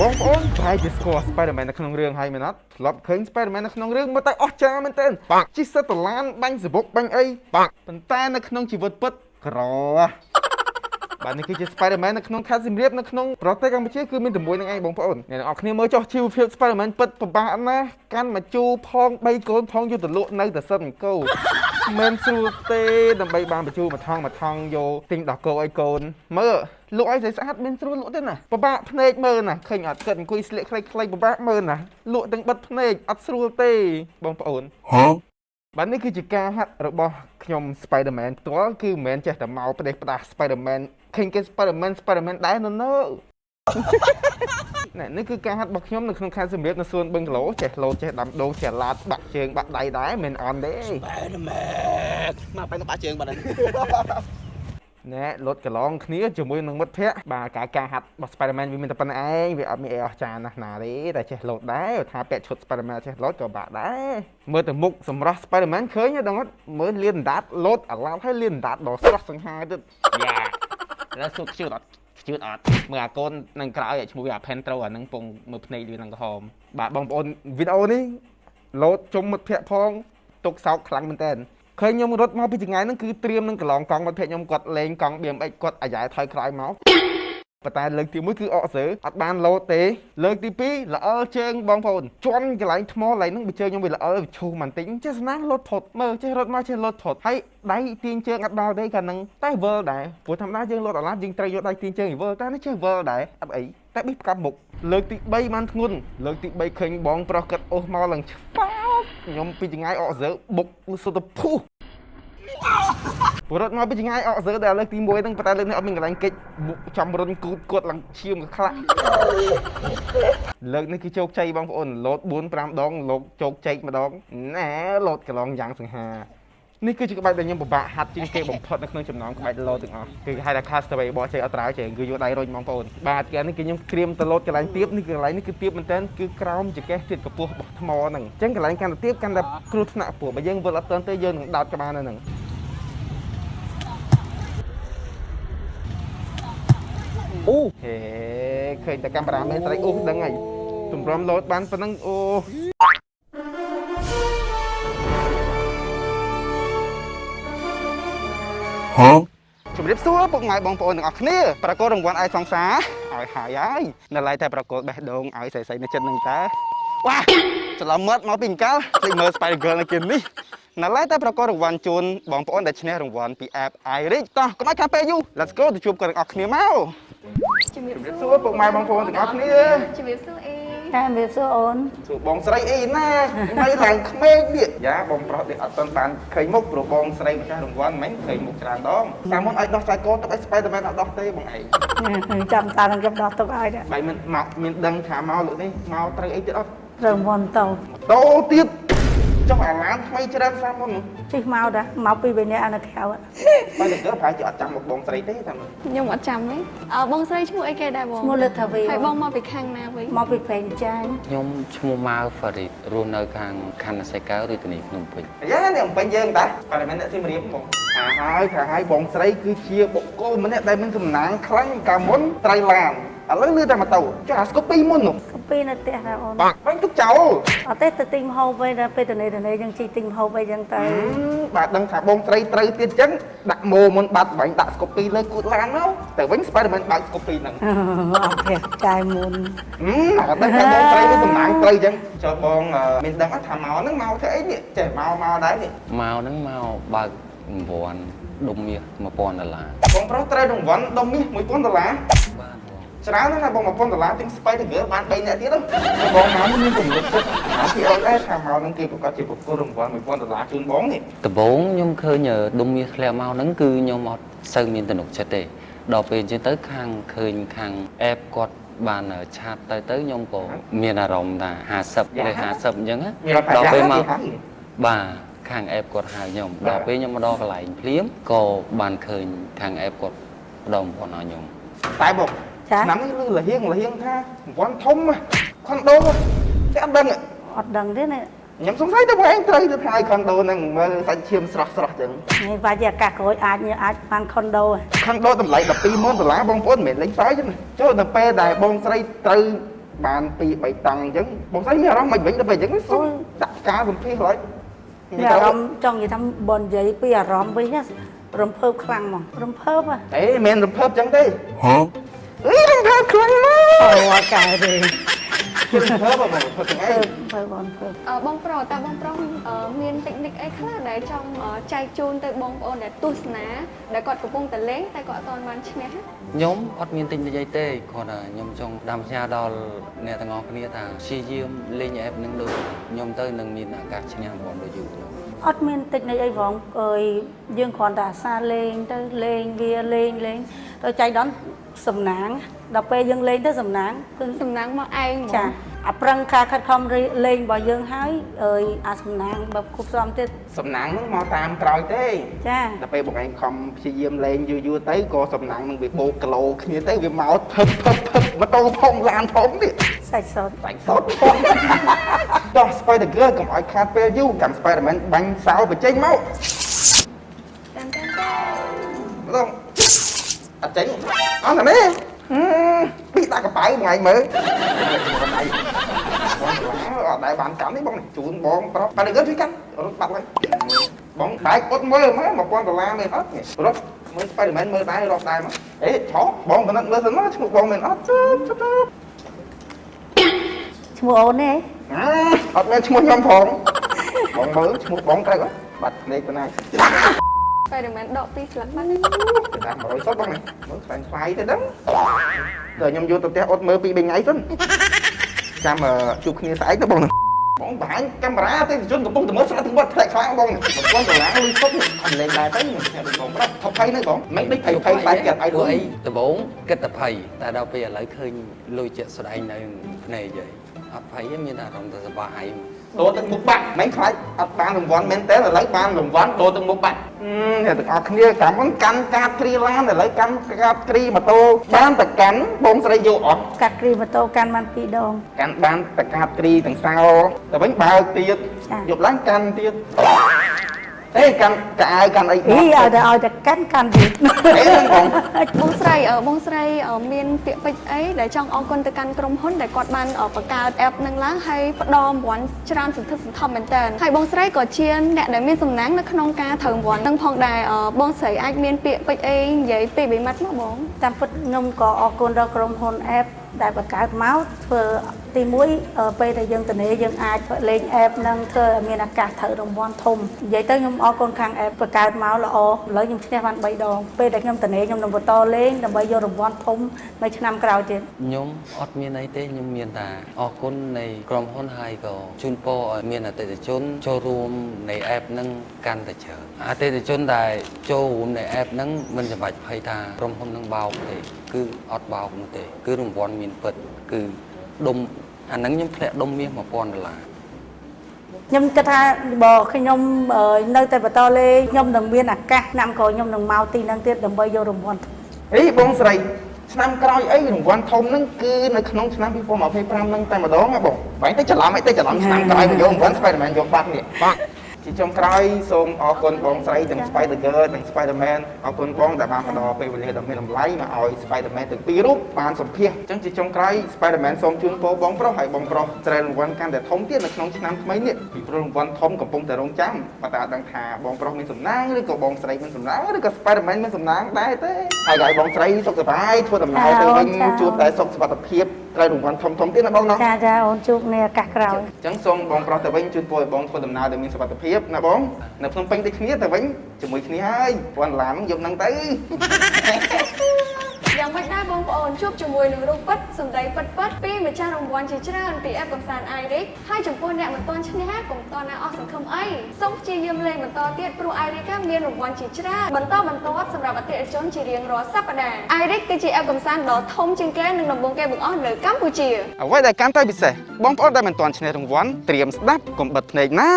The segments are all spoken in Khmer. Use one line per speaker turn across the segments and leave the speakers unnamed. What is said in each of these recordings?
បងប្អូនប្រហែលជាស្គាល់ Spider-Man នៅក្នុងរឿងហើយមែនអត់ធ្លាប់ឃើញ Spider-Man នៅក្នុងរឿងមកតែអស្ចារ្យមែនទែនជិះសិតតឡានបាញ់សបុកបាញ់អីប៉ុន្តែនៅក្នុងជីវិតពិតក្របាទនេះគឺជា Spider-Man នៅក្នុងខេត្តសៀមរាបនៅក្នុងប្រទេសកម្ពុជាគឺមានតែមួយនឹងឯងបងប្អូនអ្នកនរគ្នាមើលចុះជីវភាព Spider-Man ពិតពិបាកណាស់កាន់មកជូរផង3កូនផងយកទៅលក់នៅតែសិតអង្គមិនស្រួលទេដើម្បីបានបញ្ជូរមកថងយកទិញដល់គោឲ្យកូនមើលលក់ឲ្យស្អាតមានស្រួលលក់ទេណាពិបាកភ្នែកមើលណាឃើញអត់គិតអង្គុយស្លៀកខ្លីៗពិបាកមើលណាលក់ទាំងបិទភ្នែកអត់ស្រួលទេបងប្អូនបាទនេះគឺជាការហាត់របស់ខ្ញុំ Spider-Man ផ្ទាល់គឺមិនមែនចេះតែមកផ្ដេសផ្ដាស់ Spider-Man ឃើញគេ Spider-Man ដែរនៅនេះគឺការហាត់របស់ខ្ញុំនៅក្នុងខេត្តសៀមរាបនៅសួនបឹងគីឡូចេះលោតចេះដាំដូងចេះឡាតបាក់ជើងបាក់ដៃដែរមិនអន់ទេ
Spider-Man មកបែរបាក់ជើងបាត់ហើយ
ណែលុតកន្លងគ្នាជាមួយនឹងមិត្តភ័ក្តិបាទការហាត់របស់ Spider-Man វាមានតែប៉ុណ្្នឹងឯងវាអត់មានអីអស្ចារ្យណាស់ណាទេតែចេះលោតដែរថាពាក់ឈុត Spider-Man ចេះលោតក៏បាក់ដែរមើលទៅមុខសម្រស់ Spider-Man ឃើញដល់អត់មើលលៀនដាតលោតអាឡោតឲ្យលៀនដាតដល់ស្រស់សង្ហាទៀតយ៉ាแล้วសុខជឿអត់ជឿអត់មើលអាកូននឹងក្រោយឲ្យឈ្មោះវាអា Pentro អានឹងពងមើលភ្នែកវានឹងក្រហមបាទបងប្អូនវីដេអូនេះលោតជុំមិត្តភ័ក្តិផងទុកសោកខ្លាំងមែនតើឃើញខ្ញុំរត់មកពីចម្ងាយហ្នឹងគឺត្រៀមនឹងកន្លងកង់មិត្តភ័ក្តិខ្ញុំគាត់លេងកង់ BMX គាត់អាយ៉ែថយក្រោយមកប៉ុន្តែលើកទី1គឺអកសើអត់បានលោតទេលើកទី2ល្អលជើងបងប្អូនជន់កន្លែងថ្មកន្លែងហ្នឹងបើជើងខ្ញុំវាល្អលឈូសមិនតិចចេះស្នាលោតផុតមើលចេះរត់មកចេះលោតផុតហើយដៃទាញជើងអត់ដល់ទេកាលហ្នឹងតែវិលដែរព្រោះធម្មតាយើងលោតអាឡាយើងត្រូវយកដៃទាញជើងវិលតែនេះចេះវិលដែរអត់អីតែប៊ីសផ្កាប់មុខលើកទី3បានធ្ងន់លើកទី3ឃើញបងប្រុសកាត់អូសមកឡើងឆ្ប៉ោខ្ញុំពីចង្អាយអកសើបុកសុទ្ធភូរត់មកពីចង្អាយអកសើតែលើកទី1ហ្នឹងប៉ុន្តែលើកនេះអត់មានកន្លែងកិច្ចចំរុនគូតគាត់ឡើងឈាមខ្លាក់លើកនេះគឺជោគជ័យបងប្អូនលោត 4-5 ដងលោកជោគជ័យម្ដងណែលោតកន្លងយ៉ាងសង្ហានេះគឺជាក្បាច់ដែលខ្ញុំពិបាកហាត់ជាងគេបំផុតនៅក្នុងចំណោមក្បាច់លោតទាំងអស់គឺគេហៅថា Castaway បោះជ័យអត់ត្រាវជើងគឺយកដៃរុញបងប្អូនបាទកាលនេះគឺខ្ញុំក្រៀមទៅលោតកន្លែងទៀបនេះគឺកន្លែងនេះគឺទៀបមែនតើគឺក្រោមចង្កេះទៀតកពស់របស់ថ្មហ្នឹងអញ្ចឹងកន្លែងកាន់តែទៀបកាន់តែគ្រោះថ្នាក់ពោះបើយើងវិលអត់ទាន់ទេយើងនឹងដោតក្បាលនៅហ្នឹងអូហេឃើញតែកាមេរ៉ាមែនស្រីអូដឹងហើយទម្រាំលោតបានប៉ុណ្ណឹងអូជំរាបសួរពុកម៉ែបងប្អូនទាំងអស់គ្នាប្រកួតរង្វាន់អាយសង្សារឲ្យហើយនៅឡើយតែប្រកួតបេះដូងឲ្យស្រីៗនៅចិត្តនឹងតើវ៉ាច្រឡំមាត់មកពីអង្កលលេចមើល Spider Girl នៅគៀននេះនៅឡើយតែប្រកួតរង្វាន់ជូនបងប្អូនដែលឈ្នះរង្វាន់ពី app iRich តោះកុំឲ្យខាតពេលយូរ Let's go ទៅជួបគាត់ទាំងអស់គ្នាមកជំរាបសួរពុកម៉ែបងប្អូនទាំងអស់គ្នា
ជំរាបសួរអេ
ជំរាបសួរអូន
សួរបងស្រីអីណាមិនឡើងក្មេងទៀតយ៉ាបងប្រុសនេះអត់ទាន់បានឃើញមុខព្រោះបងស្រីម្ចាស់រង្វាន់មិនឃើញមុខច្រើនដងតាមមុនឲ្យដោះខ្សែកទៅឲ្យ Spider-Man អត់ដោះទេបងឯង
ចាំតានឹងខ្ញុំដោះទុកឲ្យដែរ
បែរមិនមកមានដឹងថាមកលើនេះមកត្រូវអីទៀតអត់
រង្វាន់តោ
ទៀតចុះអាឡានថ្មីច្រើនសាមុន
ជិះមកដែរមកពីវិញអានៅក្រៅ
បើតែគាត់ប្រហែលជាអត់ចាំមកបងស្រីទេតាម
ខ្ញុំអត់ចាំទេបងស្រីឈ្មោះអីគេដែរបង
ឈ្មោះលឹកថាវី
ហើយបងមកពីខាងណាវិញ
មកពីព្រែងចាញ់
ខ្ញុំឈ្មោះម៉ៅហ្វារីតរស់នៅខាងខណ្ឌសៃកៅរាជធានីភ្នំពេញ
យ៉ានេះភ្នំពេញយើងតាតែមិនអ្នកសៀមរាបបងថាហើយបងស្រីគឺជាបុគ្គលម្នាក់ដែលមានសំណាងខ្លាំងកាលមុនត្រៃឡានឥឡូវលឺតែម៉ូតូចុះអាស្គូពីមុននោះ
ស្គូពីនៅផ្ទះដែរអូន
បាញ់ទុកចោល
អត់ទេទៅទិញម្ហូបវិញដល់ពេលទៅនេះយើងជិះទិញម្ហូបវិញចឹងទៅ
បាទដឹងថាបងស្រីត្រូវទៀតចឹងដាក់ម៉ូមុនបាត់បាញ់ដាក់ស្គូពីលើគូតឡានមកតែវិញ Spider-Man បើកស្គូពីហ្នឹង
អត់ទេចាយមុន
អត់ដឹងថាបងស្រីមានសំណាងត្រូវចឹងចុះបងមានដឹងថាមកហ្នឹងមកធ្វើអីនេះចេះមកដែរនេះ
មកហ្នឹងមកបើករង្វាន់ដុំមាស$1000
បងប្រុសត្រូវរង្វាន់ដុំមាស$1000បាទច្រើនណាស់បង$1000ទិញ Spider Girl បាន3នាក់ទៀតបងមកមានគំនិតចិត្តពីអត់ដែរថាមកនឹងគេប្រកាសជាប្រគល់រង្វាន់$1000ជូនបងនេះ
ដំបូងខ្ញុំឃើញដុំមាសធ្លាក់មកហ្នឹងគឺខ្ញុំអត់សូវមានទំនុកចិត្តទេដល់ពេលអញ្ចឹងទៅខាងឃើញខាង app គាត់បានឆាតទៅខ្ញុំក៏មានអារម្មណ៍ថា50លើ50អញ្ចឹង
ដល់ពេលមក
បាទខាង app គាត់ហៅខ្ញុំដល់ពេលខ្ញុំមកដល់កន្លែងភ្លាមក៏បានឃើញខាង app គាត់ផ្ដល់ប៉ុនឲ្យខ្ញុំ
តែបងឆ្នាំនេះលឺលហៀងថារង្វាន់ធំខុនដូតែអត់
ដឹងទេណា
ខ្ញុំសង្ស័យតែបងឯងត្រូវទៅថ្លៃខុនដូហ្នឹងមើលសាច់ឈាមស្រស់ចឹង
នេះបាច់អាកាសក្រោយអាចបានខុនដូ
តម្លៃ$120,000បងប្អូនមិនមែនលេងសើចទេចុះដល់ពេលដែលបងស្រីត្រូវ បាន2 3តង់អញ្ចឹងបងស្រីមានអារម្មណ៍មិនវិញដល់ពេលអញ្ចឹងសុំដាក់ការសម្ភារឡើយ
មានអារម្មណ៍ចង់និយាយថាបននិយាយពីអារម្មណ៍វិញណារំភើបខ្លាំងហ្មងរំភើបហ៎
អេមិនរំភើបអញ្ចឹងទេអីរំភើបខ្លាំងណាស់
អូកែទេ
រំភើបបងរំភើបទាំងអី
ភើបបងភើប
បងប្រុសតើបងប្រុសមានតិចនិចអីខ្លះដែលចង់ចែកជូនទៅបងប្អូនដែលទស្សនាដែលគាត់កំពុងតែលេងតែគាត់អត់ទាន់បានឈ្នះ
ខ្ញុំអត់មានទិញនិយាយទេគ្រាន់តែខ្ញុំចង់ដាំផ្ញើដល់អ្នកទាំងអស់គ្នាថាព្យាយាមលេង app នឹងដូចខ្ញុំទៅនឹងមានឱកាសឈ្នះបងដូចយូរខ្ញុំ
អត់មានតិចនៃអីផងអើយយើងគ្រាន់តែអាសាលេងទៅលេងវាលេងទៅចៃដន្យសំណាងដល់ពេលយើងលេងទៅសំណាងគឺ
សំណាងមកឯងហ្មង
ចាអាប្រឹងការខិតខំលេងរបស់យើងហើយអើយអាសំណាងបើគប់សំទៀត
សំណាងហ្នឹងមកតាមក្រោយទេ
ចា
ដល់ពេលបងឯងខំព្យាយាមលេងយូរទៅក៏សំណាងនឹងវាបូកគីឡូគ្នាទៅវាមកថឹបម៉ូតូផងឡានផងទៀត
សាច់សត
សាច់សុតផងចោះ Spider Girl កុំឲ្យខាតពេលយូរចាំ Spider-Man បាញ់សោបញ្ចេញមក
តាម
ម្ដងអត់ចេញអត់ណានេះពីដាក់កប៉ៅថ្ងៃមើលអត់ដែរបានកាន់នេះបងជូនបងប្រុស Spider Girl ជួយកាន់រត់បាត់ហើយបងបែកអត់មើលមើល$1000មែនអត់រត់មើល Spider-Man មើលដែររត់ដែរមកអេឆោបងបណ្ឌិតមើលសិនមកឈ្មោះបងមែនអត់ទៅ
ឈ្មោះអូនទេ
អត់មានឈ្មោះខ្ញុំផងបងមើលឈ្មោះបងត្រូវបាត់ភ្នែកទៅណា
Spider-Man ដកពីស្លឹកបាត់
ដាក់100សុតបងមើលខ្លាំងខ្លាយទៅដឹងដល់ខ្ញុំយកទៅផ្ទះអត់មើល2 3ថ្ងៃសិនចាំជួបគ្នាស្អែកទៅបងបងបង្ហាញកាមេរ៉ាទេជនកំពុងតែមើលស្អាតទាំងបាត់ផ្លែខ្លាំងបង$1000លុយសុតអត់លេងដែរទៅខ្ញុំបងប្រាប់ថប់ភ័យនៅបងមិនដូចភ័យខ្លាចចិត្តឲ្យ
ព្រោះ
អី
អីដំបូងគិតតែភ័យតែដល់ពេលឥឡូវឃើញលុយជាក់ស្ដែងនៅភ្នែកហើយអត់ភ័យទេមានអារម្មណ៍តែសប្បាយ
ដូរទឹកមុខបាក់មិនខ្លាចអត់បានរង្វាន់មែនទេឥឡូវបានរង្វាន់ដូរទឹកមុខបាក់អ្នកទាំងអស់គ្នាចាំមិនកាន់កាតគ្រីឡានឥឡូវកាន់កាតគ្រីម៉ូតូបានតែកាន់បងស្រីយកអត់
កាត់គ្រីម៉ូតូកាន់បាន2ដង
កាន់បានតែកាតគ្រីទាំងសោតែវិញបើកទៀតយកឡើងកាន់ទៀតអេកាន់កៅអៅកាន់អី
អីឲ្យតែកាន់ទៀត
អេហ្នឹងបង
បងស្រីមានពាក្យពេចន៍អីដែលចង់អរគុណទៅកាន់ក្រុមហ៊ុនដែលគាត់បានបង្កើត app នឹងឡើងហើយផ្ដល់រង្វាន់ច្រើនសន្ធឹកសន្ធាប់មែនតើហើយបងស្រីក៏ជាអ្នកដែលមានសំណាងនៅក្នុងការត្រូវរង្វាន់នឹងផងដែរបងស្រីអាចមានពាក្យពេចន៍អីនិយាយពី3ម៉ាត់មកបង
តាមពិតខ្ញុំក៏អរគុណដល់ក្រុមហ៊ុន app ដែលបង្កើតមកធ្វើទី1ពេលដែលយើងទៅនេះយើងអាចលេង app នឹងធ្វើឲ្យមានឱកាសត្រូវរង្វាន់ធំនិយាយទៅខ្ញុំអរគុណខាង app បង្កើតមកល្អឥឡូវខ្ញុំឈ្នះបាន3ដងពេលដែលខ្ញុំទៅនេះខ្ញុំនឹងបន្តលេងដើម្បីយករង្វាន់ធំនៅឆ្នាំក្រោយទៀត
ខ្ញុំអត់មានអីទេខ្ញុំមានតែអរគុណនៃក្រុមហ៊ុនហើយក៏ជូនពរឲ្យមានអតិថិជនចូលរួមនៃ app ហ្នឹងកាន់តែច្រើនអតិថិជនដែលចូលរួមនៃ app ហ្នឹងមិនចាំបាច់ភ័យថាក្រុមហ៊ុនហ្នឹងបោកទេគឺអត់បោកនោះទេគឺរង្វាន់មានពិតគឺដុំអាហ្នឹងខ្ញុំធ្លាក់ដុំមាស$1000
ខ្ញុំគិតថាបើខ្ញុំនៅតែបន្តលេងខ្ញុំនឹងមានឱកាសឆ្នាំក្រោយខ្ញុំនឹងមកទីហ្នឹងទៀតដើម្បីយករង្វាន់
អីបងស្រីឆ្នាំក្រោយអីរង្វាន់ធំហ្នឹងគឺនៅក្នុងឆ្នាំ2025ហ្នឹងតែម្ដងហ៎បងបែរទៅច្រឡំអីទៅច្រឡំឆ្នាំក្រោយមកយករង្វាន់ Spider-Man យកបាត់នេះបងជាចុងក្រោយសូមអរគុណបងស្រីទាំង Spider Girl ទាំង Spider-Man អរគុណបងដែលបានផ្ដល់ពេលវេលាដ៏មានតម្លៃមកឲ្យ Spider-Man ទាំងពីររូបបានសម្ភាសអញ្ចឹងជាចុងក្រោយ Spider-Man សូមជូនពរបងប្រុសហើយបងប្រុសច្រែរង្វាន់កាន់តែធំទៀតនៅក្នុងឆ្នាំថ្មីនេះពីព្រោះរង្វាន់ធំកំពុងតែរងចាំបើតាដឹងថាបងប្រុសមានសំណាងឬក៏បងស្រីមានសំណាងឬក៏ Spider-Man មានសំណាងដែរទេហើយឲ្យបងស្រីសុខសប្បាយធ្វើដំណើរទៅវិញជួបតែសុខសុវត្ថិភាពត្រូវរង្វាន់ធំទៀតណាបងណា
ចាអូនជួបនៅឱកាសក្រោយ
អញ្ចឹងសូមបងប្រុសទៅវិញជូនពរឲ្យបងធ្វើដំណើរដោយមានសុវត្ថិភាពណាបងនៅភ្នំពេញដូចគ្នាទៅវិញជាមួយគ្នាហើយ$1000ហ្នឹងយកហ្នឹងទៅ
យ៉ាងម៉េចដែរបងប្អូនជួបជាមួយនឹងរូបពិតសម្ដីពិតពីម្ចាស់រង្វាន់ជាច្រើនពី app កំសាន្ត iRig ហើយចំពោះអ្នកមិនទាន់ឈ្នះកុំតណាអស់សង្ឃឹមអីសូមព្យាយាមលេងបន្តទៀតព្រោះ iRig មានរង្វាន់ជាច្រើនបន្តសម្រាប់អតិថិជនជារៀងរាល់សប្តាហ៍ iRig គឺជា app កំសាន្តដ៏ធំជាងគេនិងដំបូងគេបង្អស់នៅកម្ពុជា
អ្វីដែលកាន់តែពិសេសបងប្អូនដែលមិនទាន់ឈ្នះរង្វាន់ត្រៀមស្ដាប់កុំបិទភ្នែកណា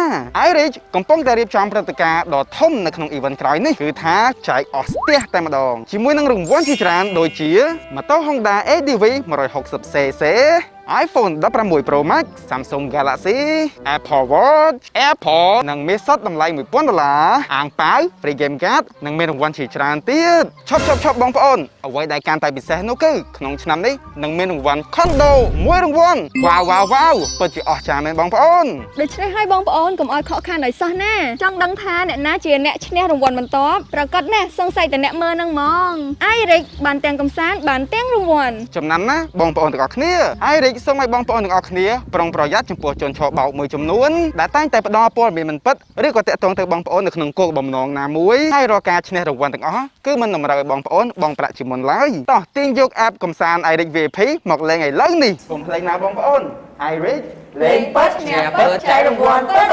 iRig កំពុងតែរៀបចំព្រឹត្តិការណ៍ដ៏ធំនៅក្នុង event ក្រោយនេះគឺថាចែកអស់ស្ទះតែម្ដងជាមួយនឹងរង្វាន់ជាច្រើនដូចជាម៉ូតូ Honda ADV 160cc iPhone 16 Pro Max Samsung Galaxy Apple Watch AirPods និងមានសុទ្ធតម្លៃ$1000អាងប៉ាវ Free Game Card និងមានរង្វាន់ជាច្រើនទៀតឈប់បងប្អូនអ្វីដែលកាន់តែពិសេសនោះគឺក្នុងឆ្នាំនេះនឹងមានរង្វាន់ Condo មួយរង្វាន់វ៉ាវពិតជាអស្ចារ្យមែនបងប្អូន
ដូច្នេះហើយបងប្អូនកុំឲ្យខកខានដោយសោះណាចង់ដឹងថាអ្នកណាជាអ្នកឈ្នះរង្វាន់បន្ទាប់ប្រកាសណាស់សង្ស័យតែអ្នកមើលនឹងហ្មង iRig បានទាំងកំសាន្តបានទាំងរង្វាន់
ចំណាំណាបងប្អូនទាំងអស់គ្នា iRig សូមឲ្យបងប្អូនទាំងអស់គ្នាប្រុងប្រយ័ត្នចំពោះជនឆបោកមួយចំនួនដែលតែងតែផ្ដល់ព័ត៌មានមិនពិតឬក៏តាក់ទងទៅបងប្អូននៅក្នុងគោលបំណងណាមួយហើយរាល់ការឈ្នះរង្វាន់ទាំងអស់គឺមិនតម្រូវឲ្យបងប្អូនបង់ប្រាក់ជាមុនឡើយតោះទាញយក app កំសាន្ត iRig VIP មកលេងឥឡូវនេះកុំភ្លេចណាបងប្អូន iRig លេងពិតឈ្នះពិតចែករង្វាន់ពិត